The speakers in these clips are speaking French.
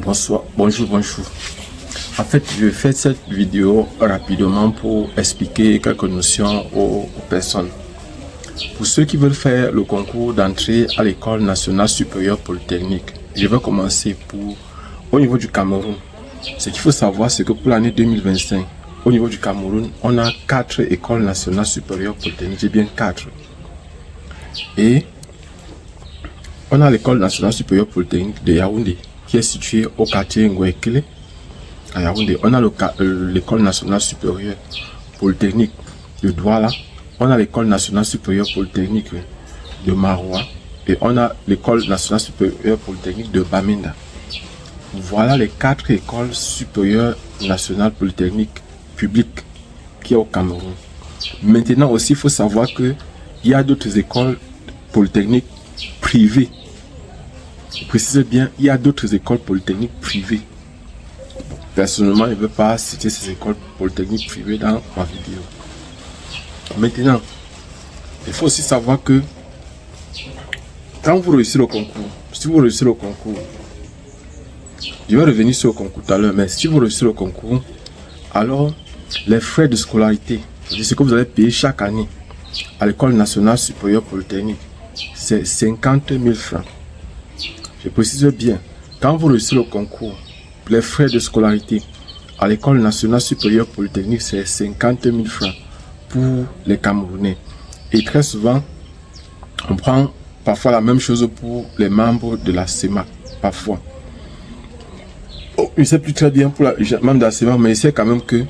Bonsoir, bonjour. En fait, je fais cette vidéo rapidement pour expliquer quelques notions aux personnes. Pour ceux qui veulent faire le concours d'entrée à l'École nationale supérieure polytechnique, je vais commencer au niveau du Cameroun. Ce qu'il faut savoir, c'est que pour l'année 2025, au niveau du Cameroun, on a 4 écoles nationales supérieures polytechniques, j'ai bien 4. Et on a l'École nationale supérieure polytechnique de Yaoundé, qui est située au quartier Ngouekele, à Yaoundé. On a l'École nationale supérieure polytechnique de Douala. On a l'École nationale supérieure polytechnique de Maroua. Et on a l'École nationale supérieure polytechnique de Bamenda. Voilà les 4 écoles supérieures nationales polytechniques publiques qui est au Cameroun. Maintenant aussi, il faut savoir qu'il y a d'autres écoles polytechniques privées. Je précise bien, il y a d'autres écoles polytechniques privées. Personnellement, je ne veux pas citer ces écoles polytechniques privées dans ma vidéo. Maintenant, il faut aussi savoir que quand vous réussissez le concours, si vous réussissez le concours, je vais revenir sur le concours tout à l'heure, mais si vous réussissez le concours, alors les frais de scolarité, c'est ce que vous allez payer chaque année à l'École nationale supérieure polytechnique, c'est 50 000 francs. Je précise bien, quand vous réussissez le concours, les frais de scolarité à l'École nationale supérieure polytechnique, c'est 50 000 francs pour les Camerounais. Et très souvent, on prend parfois la même chose pour les membres de la CEMAC, parfois. Oh, je ne sais plus très bien pour les membres de la CEMAC, mais je sais quand même que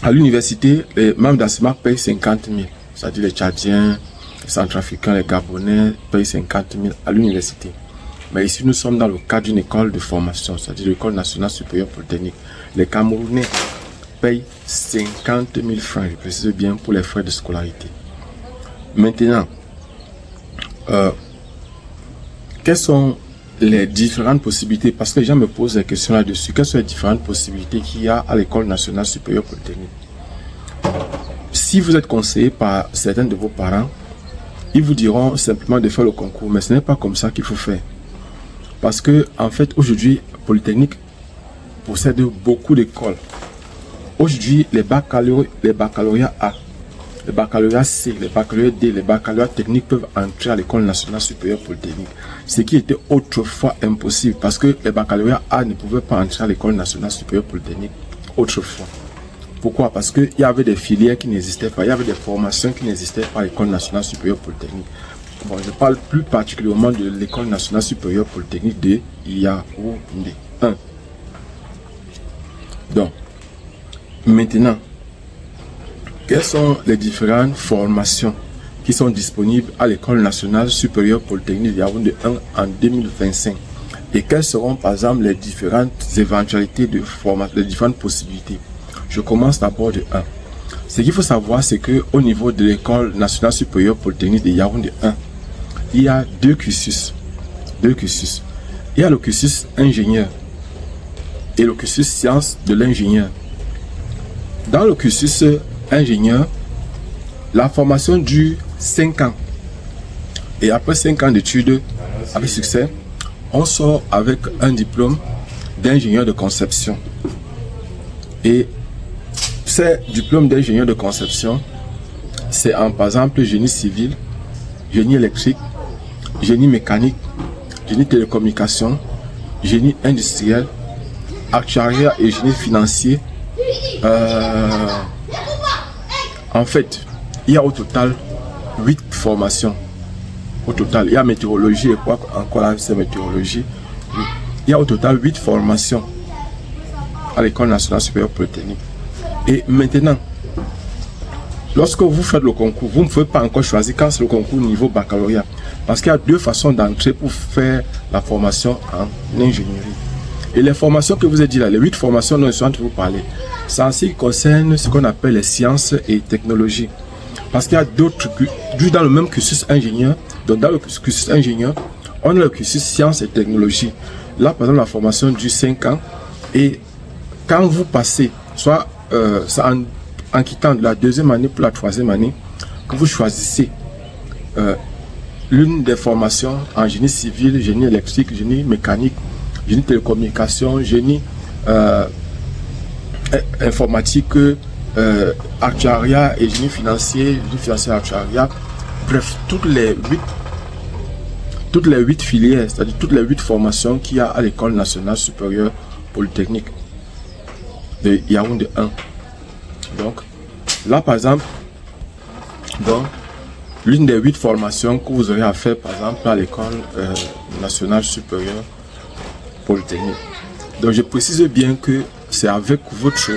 à l'université, les membres de la CEMAC payent 50 000. C'est-à-dire les Tchadiens, les Centrafricains, les Gabonais payent 50 000 à l'université. Mais ici, nous sommes dans le cadre d'une école de formation, c'est-à-dire l'École nationale supérieure polytechnique. Les Camerounais payent 50 000 francs, je précise bien, pour les frais de scolarité. Maintenant, quelles sont les différentes possibilités? Parce que les gens me posent des questions là-dessus. Quelles sont les différentes possibilités qu'il y a à l'École nationale supérieure polytechnique? Si vous êtes conseillé par certains de vos parents, ils vous diront simplement de faire le concours, mais ce n'est pas comme ça qu'il faut faire. Parce que, en fait, aujourd'hui, Polytechnique possède beaucoup d'écoles. Aujourd'hui, les baccalauréats A, les baccalauréats C, les baccalauréats D, les baccalauréats techniques peuvent entrer à l'École nationale supérieure polytechnique. Ce qui était autrefois impossible parce que les baccalauréats A ne pouvaient pas entrer à l'École nationale supérieure polytechnique autrefois. Pourquoi? Parce qu'il y avait des filières qui n'existaient pas, il y avait des formations qui n'existaient pas à l'École nationale supérieure polytechnique. Bon, je parle plus particulièrement de l'École nationale supérieure polytechnique de Yaoundé 1. Donc, maintenant, quelles sont les différentes formations qui sont disponibles à l'École nationale supérieure polytechnique de Yaoundé 1 en 2025? Et quelles seront par exemple les différentes éventualités de formation, les différentes possibilités? Je commence d'abord de 1. Ce qu'il faut savoir, c'est qu'au niveau de l'École nationale supérieure polytechnique de Yaoundé 1, il y a deux cursus. Il y a le cursus ingénieur et le cursus sciences de l'ingénieur. Dans le cursus ingénieur, la formation dure 5 ans. Et après 5 ans d'études, avec succès, on sort avec un diplôme d'ingénieur de conception. Et ces diplômes d'ingénieur de conception, c'est en par exemple génie civil, génie électrique, génie mécanique, génie télécommunication, génie industriel, actuariat et génie financier. En fait, il y a au total 8 formations. Au total, il y a météorologie et quoi encore là, c'est météorologie. Il y a au total 8 formations à l'École nationale supérieure polytechnique. Et maintenant, lorsque vous faites le concours, vous ne pouvez pas encore choisir quand c'est le concours niveau baccalauréat. Parce qu'il y a 2 façons d'entrer pour faire la formation en ingénierie. Et les formations que vous avez dit là, les 8 formations dont je suis en train de vous parler, c'est en ce qui concerne ce qu'on appelle les sciences et technologies. Parce qu'il y a d'autres, dans le même cursus ingénieur, donc dans le cursus ingénieur, on a le cursus sciences et technologies. Là, par exemple, la formation dure 5 ans. Et quand vous passez, soit en quittant de la 2e année pour la 3e année, que vous choisissez l'une des formations en génie civil, génie électrique, génie mécanique, génie télécommunication, génie informatique, actuariat et génie financier actuariat. Bref, toutes les 8 filières, c'est-à-dire toutes les 8 formations qu'il y a à l'École nationale supérieure polytechnique de Yaoundé 1. Donc, là par exemple, donc, l'une des 8 formations que vous aurez à faire par exemple à l'École nationale supérieure polytechnique. Donc, je précise bien que c'est avec votre,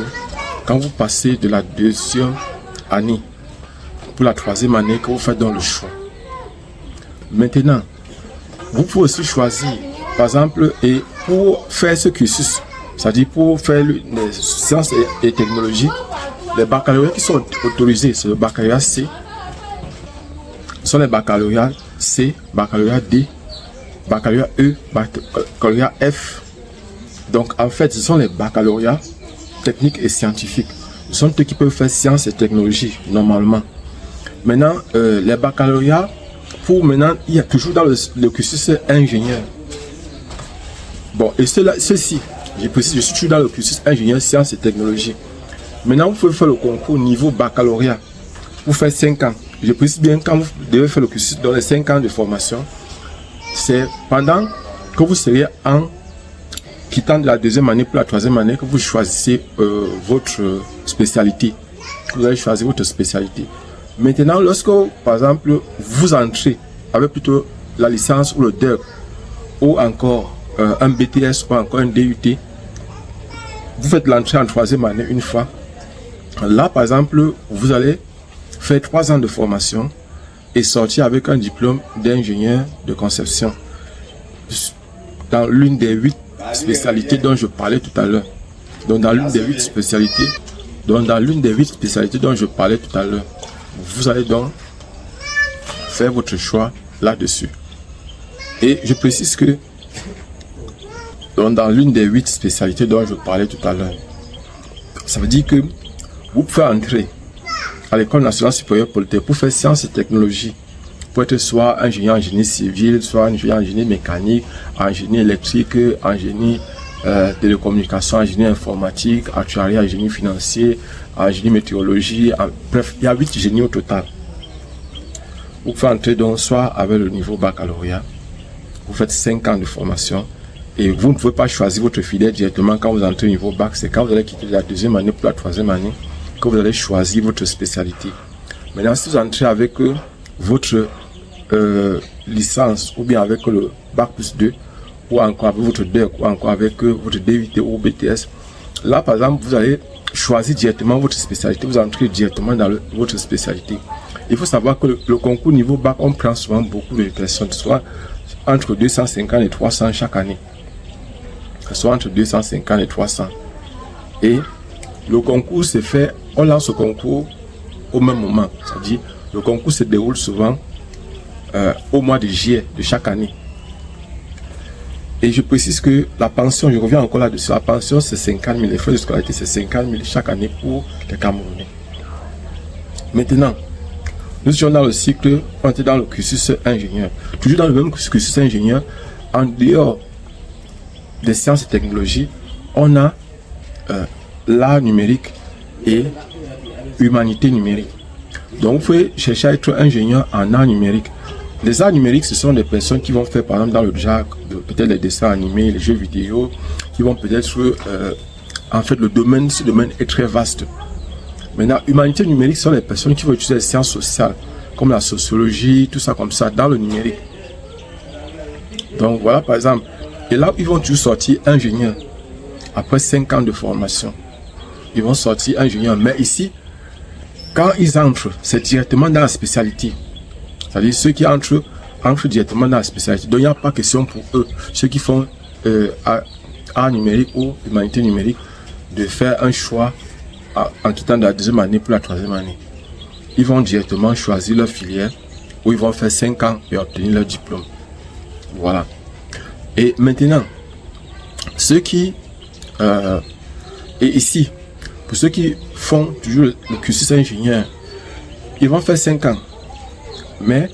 quand vous passez de la 2e année pour la 3e année que vous faites dans le choix. Maintenant, vous pouvez aussi choisir, par exemple, et pour faire ce cursus, c'est-à-dire pour faire les sciences et technologies, les baccalauréats qui sont autorisés, c'est le baccalauréat C, ce sont les baccalauréats C, baccalauréat D, baccalauréat E, baccalauréat F. Donc, en fait, ce sont les baccalauréats techniques et scientifiques. Ce sont ceux qui peuvent faire sciences et technologies, normalement. Maintenant, les baccalauréats, pour maintenant, il y a toujours dans le cursus ingénieur. Bon, et ceci, je précise, je suis toujours dans le cursus ingénieur, sciences et technologies. Maintenant, vous pouvez faire le concours niveau baccalauréat. Vous faites 5 ans. Je précise bien, quand vous devez faire le cursus dans les 5 ans de formation, c'est pendant que vous serez en quittant de la 2e année pour la 3e année que vous choisissez votre spécialité. Vous allez choisir votre spécialité. Maintenant, lorsque, par exemple, vous entrez avec plutôt la licence ou le DEC, ou encore un BTS ou encore un DUT, vous faites l'entrée en 3e année une fois. Là, par exemple, vous allez faire 3 ans de formation et sortir avec un diplôme d'ingénieur de conception dans l'une des 8 spécialités dont je parlais tout à l'heure. Donc, dans l'une des 8 spécialités, dont je parlais tout à l'heure. Vous allez donc faire votre choix là-dessus. Et je précise que dans l'une des 8 spécialités dont je parlais tout à l'heure, ça veut dire que vous pouvez entrer à l'École nationale supérieure polytechnique pour faire sciences et technologies. Pour être soit ingénieur en génie civil, soit ingénieur en génie mécanique, en génie électrique, en génie télécommunication, en génie informatique, actuariat, en génie financier, en génie météorologie, bref, il y a 8 génies au total. Vous pouvez entrer donc soit avec le niveau baccalauréat, vous faites 5 ans de formation et vous ne pouvez pas choisir votre filière directement quand vous entrez au niveau bac, c'est quand vous allez quitter la 2e année pour la 3e année que vous allez choisir votre spécialité. Maintenant, si vous entrez avec votre licence ou bien avec le bac plus 2 ou encore avec votre DEC ou encore avec votre DUT ou BTS, là par exemple vous allez choisir directement votre spécialité, vous entrez directement dans votre spécialité. Il faut savoir que le concours niveau bac, on prend souvent beaucoup de personnes, soit entre 250 et 300 chaque année, soit entre 250 et 300. Et le concours se fait, on lance ce concours au même moment, c'est-à-dire le concours se déroule souvent au mois de juillet de chaque année. Et je précise que la pension, je reviens encore là-dessus, la pension c'est 50 000, les frais de scolarité c'est 50 000 chaque année pour les Camerounais. Maintenant, nous sommes dans le cycle, on est dans le cursus ingénieur. Toujours dans le même cursus ingénieur, en dehors des sciences et technologies, on a l'art numérique et humanité numérique. Donc vous pouvez chercher à être ingénieur en art numérique. Les arts numériques, ce sont des personnes qui vont faire par exemple dans le genre peut-être les dessins animés, les jeux vidéo, qui vont peut-être en fait ce domaine est très vaste. Maintenant, humanité numérique sont les personnes qui vont utiliser les sciences sociales, comme la sociologie, tout ça comme ça, dans le numérique. Donc voilà par exemple, et là ils vont toujours sortir ingénieurs, après 5 ans de formation. Ils vont sortir ingénieurs, mais ici, quand ils entrent, c'est directement dans la spécialité. C'est-à-dire ceux qui entrent directement dans la spécialité. Donc il n'y a pas question pour eux, ceux qui font art numérique ou humanité numérique, de faire un choix en quittant de la 2e année pour la 3e année. Ils vont directement choisir leur filière où ils vont faire 5 ans et obtenir leur diplôme. Voilà. Et maintenant, ceux qui... et ici, pour ceux qui font toujours le cursus ingénieur, ils vont faire 5 ans. Mais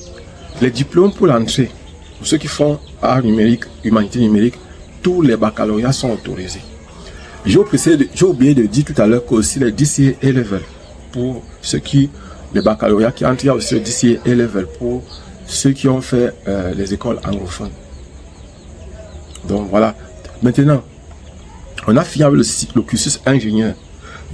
les diplômes pour l'entrée, pour ceux qui font art numérique, humanité numérique, tous les baccalauréats sont autorisés. J'ai oublié de dire tout à l'heure qu'aussi les DCA A-Level, pour ceux qui, les baccalauréats qui entrent, il y a aussi le DCA A-Level pour ceux qui ont fait les écoles anglophones. Donc voilà. Maintenant, on a fini avec le cursus ingénieur.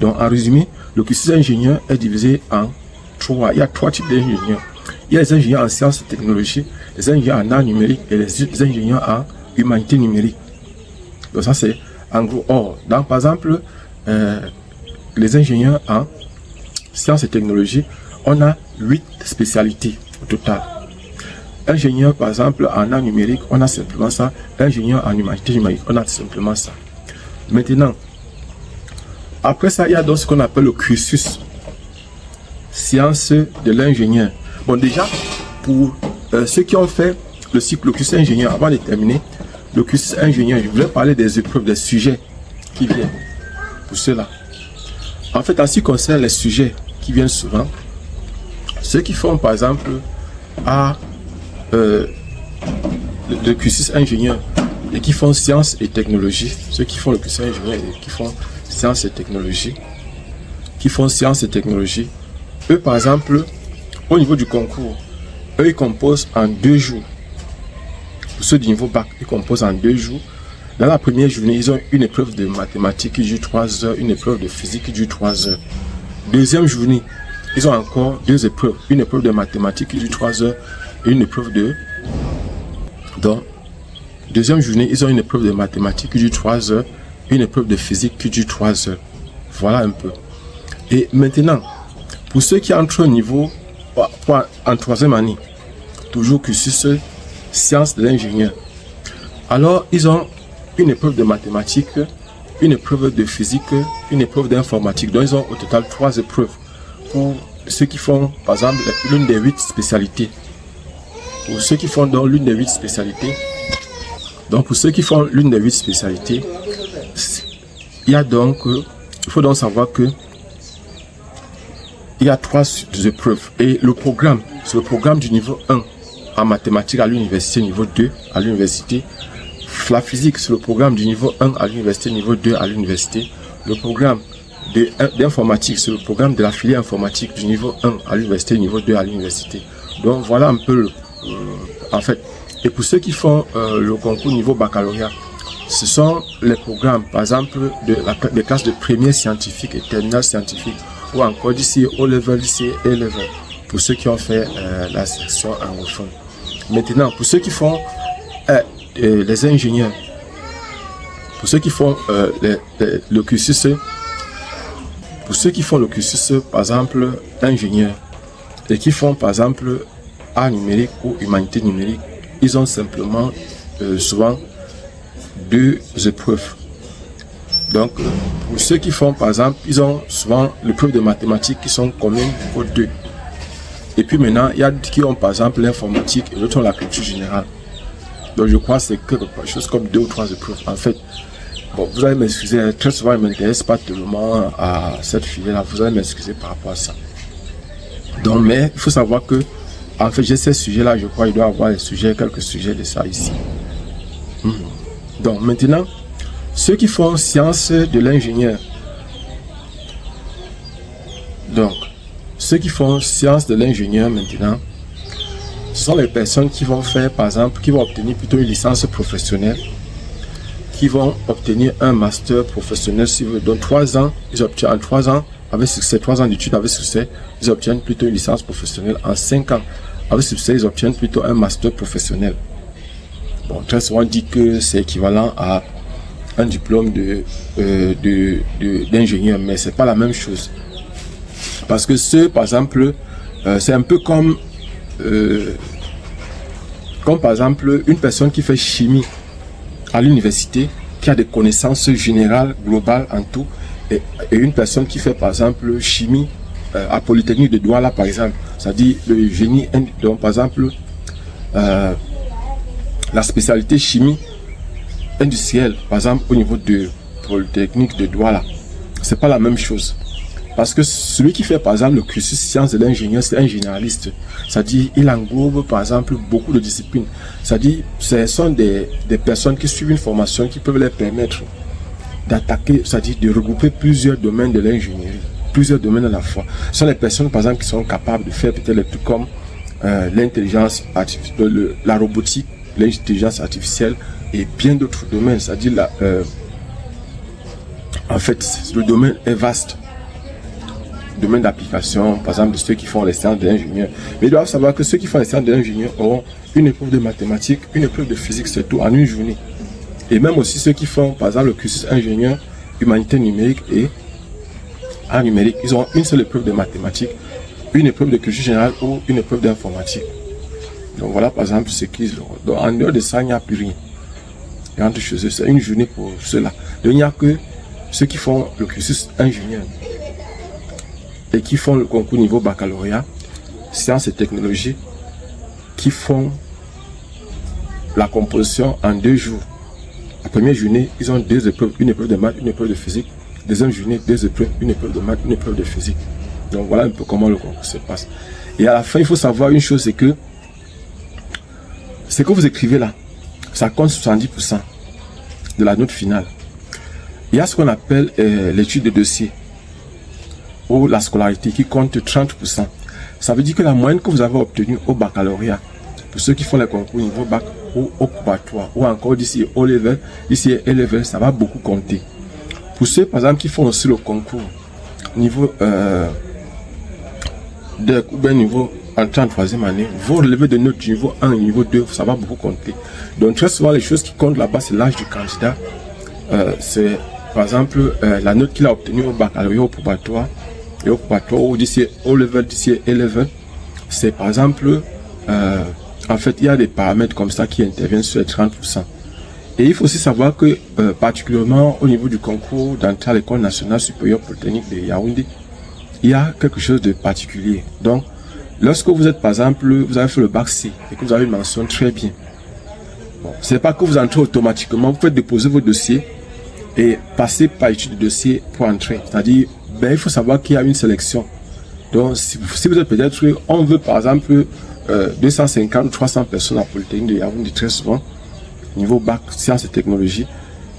Donc en résumé, le cursus ingénieur est divisé en trois. Il y a trois types d'ingénieurs. Il y a les ingénieurs en sciences et technologies, les ingénieurs en art numérique et les ingénieurs en humanité numérique. Donc ça c'est en gros. Or, donc par exemple, les ingénieurs en sciences et technologies, on a 8 spécialités au total. Ingénieur par exemple en art numérique, on a simplement ça. Ingénieur en humanité numérique, on a simplement ça. Maintenant, après ça, il y a donc ce qu'on appelle le cursus sciences de l'ingénieur. Bon, déjà, pour ceux qui ont fait le cursus ingénieur, avant de terminer, le cursus ingénieur, je voulais parler des épreuves, des sujets qui viennent pour cela. En fait, en ce qui concerne les sujets qui viennent souvent, ceux qui font par exemple le cursus ingénieur et qui font sciences et technologies, ceux qui font le cursus ingénieur et qui font sciences et technologies, eux par exemple, au niveau du concours, eux ils composent en 2 jours. Pour ceux du niveau bac, ils composent en 2 jours. Dans la première journée, ils ont une épreuve de mathématiques qui dure 3 heures, une épreuve de physique qui dure 3 heures. Deuxième journée, ils ont encore 2 épreuves, une épreuve de mathématiques qui dure 3 heures et une épreuve de... Donc, deuxième journée, ils ont une épreuve de mathématiques qui dure 3 heures, une épreuve de physique qui dure 3 heures. Voilà un peu. Et maintenant, pour ceux qui entrent au niveau, en 3e année, toujours cursus sciences de l'ingénieur. Alors, ils ont une épreuve de mathématiques, une épreuve de physique, une épreuve d'informatique. Donc, ils ont au total 3 épreuves pour ceux qui font, par exemple, l'une des 8 spécialités. Pour ceux qui font donc l'une des 8 spécialités, il y a donc, il faut donc savoir que il y a 3 épreuves et le programme, c'est le programme du niveau 1 en mathématiques à l'université, niveau 2 à l'université. La physique, c'est le programme du niveau 1 à l'université, niveau 2 à l'université. Le programme d'informatique, c'est le programme de la filière informatique du niveau 1 à l'université, niveau 2 à l'université. Donc voilà un peu en fait. Et pour ceux qui font le concours niveau baccalauréat, ce sont les programmes, par exemple, des classes de première scientifique et terminale scientifique, ou encore d'ici au level, d'ici A-level, pour ceux qui ont fait la section anglophone. Maintenant, pour ceux qui font les ingénieurs, pour ceux qui font le cursus, par exemple, ingénieur, et qui font, par exemple, art numérique ou humanité numérique, ils ont simplement souvent 2 épreuves. Donc, pour ceux qui font, par exemple, ils ont souvent l'épreuve de mathématiques qui sont communes aux 2. Et puis maintenant, il y a qui ont, par exemple, l'informatique et d'autres ont la culture générale. Donc, je crois que c'est quelque chose comme 2 ou 3 épreuves. En fait, bon, vous allez m'excuser, très souvent, je ne m'intéresse pas tellement à cette filière-là. Vous allez m'excuser par rapport à ça. Donc, mais il faut savoir que, en fait, j'ai ces sujets-là, je crois qu'il doit y avoir quelques sujets de ça ici. Donc, maintenant, ceux qui font sciences de l'ingénieur. Donc, ceux qui font sciences de l'ingénieur maintenant, ce sont les personnes qui vont faire, par exemple, qui vont obtenir plutôt une licence professionnelle, qui vont obtenir un master professionnel. Si vous donc 3 ans, ils obtiennent en 3 ans, avec succès, 3 ans d'études avec succès, ils obtiennent plutôt une licence professionnelle. En 5 ans, avec succès, ils obtiennent plutôt un master professionnel. Bon, très souvent on dit que c'est équivalent à un diplôme d'ingénieur, mais c'est pas la même chose. Parce que par exemple, c'est un peu comme par exemple une personne qui fait chimie à l'université, qui a des connaissances générales, globales en tout, et une personne qui fait par exemple chimie à Polytechnique de Douala par exemple, c'est-à-dire le génie, donc par exemple la spécialité chimie industrielle, par exemple au niveau de Polytechnique de Douala, c'est pas la même chose. Parce que celui qui fait par exemple le cursus sciences de l'ingénieur, c'est un généraliste. C'est-à-dire, il englobe par exemple beaucoup de disciplines. C'est-à-dire, ce sont des personnes qui suivent une formation qui peuvent leur permettre d'attaquer, c'est-à-dire de regrouper plusieurs domaines de l'ingénierie, plusieurs domaines à la fois. Ce sont les personnes par exemple qui sont capables de faire peut-être des trucs comme l'intelligence artificielle, la robotique, l'intelligence artificielle et bien d'autres domaines. C'est-à-dire, en fait, le domaine est vaste. Domaine d'application, par exemple, de ceux qui font les sciences de l'ingénieur. Mais ils doivent savoir que ceux qui font les sciences de l'ingénieur auront une épreuve de mathématiques, une épreuve de physique, c'est tout, en une journée. Et même aussi ceux qui font, par exemple, le cursus ingénieur, humanité numérique et en numérique, ils auront une seule épreuve de mathématiques, une épreuve de culture générale ou une épreuve d'informatique. Donc voilà, par exemple, ce qu'ils auront. Donc en dehors de ça, il n'y a plus rien. Et entre chez eux, c'est une journée pour cela. Donc il n'y a que ceux qui font le cursus ingénieur et qui font le concours niveau baccalauréat, sciences et technologies, qui font la composition en 2 jours. La première journée, ils ont 2 épreuves, une épreuve de maths, une épreuve de physique. Deuxième journée, 2 épreuves, une épreuve de maths, une épreuve de physique. Donc voilà un peu comment le concours se passe. Et à la fin, il faut savoir une chose, c'est que ce que vous écrivez là, ça compte 70% de la note finale. Il y a ce qu'on appelle l'étude de dossier ou la scolarité qui compte 30%. Ça veut dire que la moyenne que vous avez obtenue au baccalauréat, pour ceux qui font les concours niveau bac ou au probatoire, ou encore d'ici au level, ici A level, ça va beaucoup compter. Pour ceux par exemple qui font aussi le concours niveau ou bien niveau entrée en 3e année, vos relevés de notes du niveau 1 et niveau 2, ça va beaucoup compter. Donc très souvent les choses qui comptent là-bas, c'est l'âge du candidat, c'est par exemple la note qu'il a obtenue au baccalauréat, au probatoire, et au probatoire ou d'ici au level, d'ici A level, c'est par exemple, en fait, il y a des paramètres comme ça qui interviennent sur les 30%. Et il faut aussi savoir que, particulièrement au niveau du concours d'entrée à l'école nationale supérieure polytechnique de Yaoundé, il y a quelque chose de particulier. Donc, lorsque vous êtes, par exemple, vous avez fait le bac C et que vous avez une mention très bien, bon, c'est pas que vous entrez automatiquement, vous faites déposer votre dossier et passer par étude de dossier pour entrer. C'est-à-dire, ben, il faut savoir qu'il y a une sélection. Donc, si vous êtes peut-être, on veut par exemple 250 ou 300 personnes à Polytechnique de Yaoundé très souvent, niveau bac, sciences et technologies.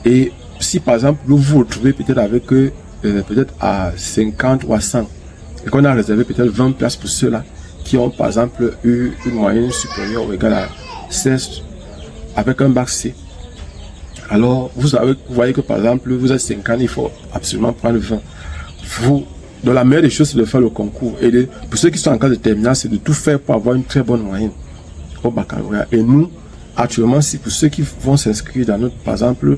Et si par exemple, vous vous retrouvez peut-être avec peut-être à 50 ou à 100, et qu'on a réservé peut-être 20 places pour ceux-là qui ont par exemple eu une moyenne supérieure ou égale à 16 avec un bac C. Alors, vous voyez que par exemple, vous êtes 50, il faut absolument prendre 20. Donc la meilleure des choses, c'est de faire le concours. Et pour ceux qui sont en classe de terminale, c'est de tout faire pour avoir une très bonne moyenne au baccalauréat. Et nous, actuellement, c'est pour ceux qui vont s'inscrire dans notre, par exemple,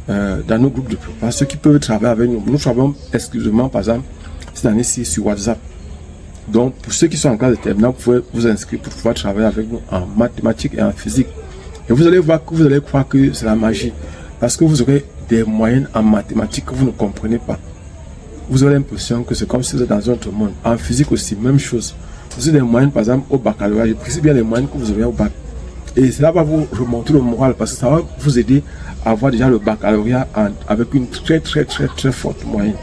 dans nos groupes de prépa, ceux qui peuvent travailler avec nous. Nous travaillons exclusivement, par exemple, cette année-ci sur WhatsApp. Donc, pour ceux qui sont en classe de terminale, vous pouvez vous inscrire pour pouvoir travailler avec nous en mathématiques et en physique. Et vous allez voir que vous allez croire que c'est la magie. Parce que vous aurez des moyennes en mathématiques que vous ne comprenez pas. Vous aurez l'impression que c'est comme si vous êtes dans un autre monde. En physique aussi, même chose. Vous avez des moyennes, par exemple, au baccalauréat. Je précise bien les moyennes que vous aurez au bac. Et cela va vous remonter le moral parce que ça va vous aider à avoir déjà le baccalauréat avec une très forte moyenne.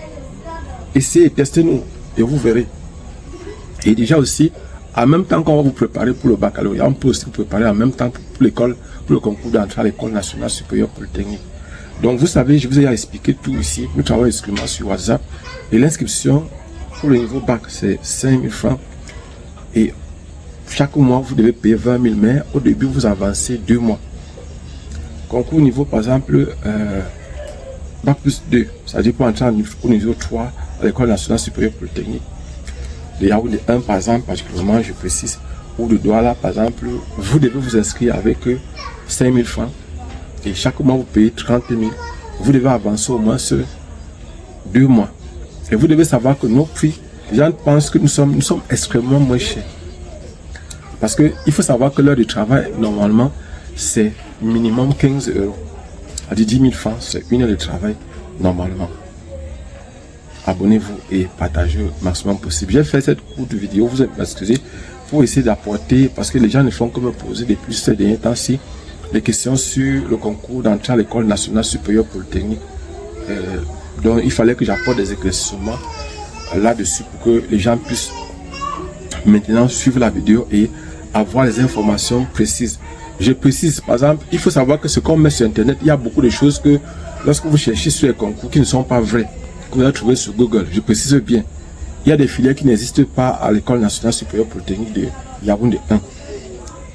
Essayez, testez-nous et vous verrez. Et déjà aussi, en même temps qu'on va vous préparer pour le baccalauréat, on peut aussi vous préparer en même temps pour l'école, pour le concours d'entrée à l'école nationale supérieure polytechnique. Donc vous savez, je vous ai expliqué tout ici. Nous travaillons exclusivement sur WhatsApp. Et l'inscription pour le niveau bac, c'est 5 000 francs. Et chaque mois, vous devez payer 20 000, mais au début, vous avancez 2 mois. Concours niveau, par exemple, bac plus 2, c'est-à-dire pour entrer au niveau 3 à l'école nationale supérieure polytechnique. De Yaoundé 1, par exemple, particulièrement, je précise, ou de Douala, par exemple, vous devez vous inscrire avec 5 000 francs. Et chaque mois, vous payez 30 000. Vous devez avancer au moins ce 2 mois. Et vous devez savoir que nos prix, les gens pensent que nous sommes extrêmement moins chers. Parce qu'il faut savoir que l'heure de travail, normalement, c'est minimum 15 €. C'est-à-dire 10 000 francs, c'est une heure de travail, normalement. Abonnez-vous et partagez le maximum possible. J'ai fait cette courte vidéo, vous m'excusez, pour essayer d'apporter, parce que les gens ne font que me poser depuis ces derniers temps-ci, des questions sur le concours d'entrée à l'école nationale supérieure polytechnique. Donc il fallait que j'apporte des éclaircissements là-dessus pour que les gens puissent maintenant suivre la vidéo et avoir les informations précises. Je précise, par exemple, il faut savoir que ce qu'on met sur Internet, il y a beaucoup de choses que lorsque vous cherchez sur les concours qui ne sont pas vraies, que vous allez trouver sur Google. Je précise bien. Il y a des filières qui n'existent pas à l'École nationale supérieure polytechnique de Yaoundé 1.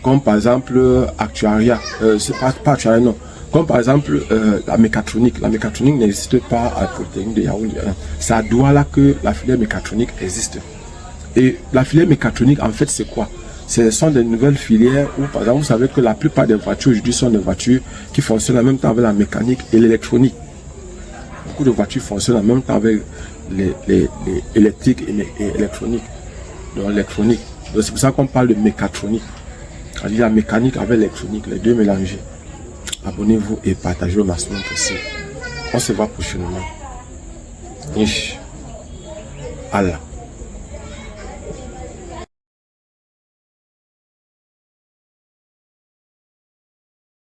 Comme par exemple actuariat, c'est pas actuariat non. Comme par exemple la mécatronique. La mécatronique n'existe pas à la polytechnique de Yaoundé 1. C'est à Douala que la filière mécatronique existe. Et la filière mécatronique, en fait, c'est quoi? Ce sont des nouvelles filières où, par exemple, vous savez que la plupart des voitures aujourd'hui sont des voitures qui fonctionnent en même temps avec la mécanique et l'électronique. Beaucoup de voitures fonctionnent en même temps avec les électriques et électroniques. Donc, l'électronique. Donc, c'est pour ça qu'on parle de mécatronique. C'est-à-dire la mécanique avec l'électronique, les deux mélangés. Abonnez-vous et partagez au maximum possible. On se voit prochainement. Allah.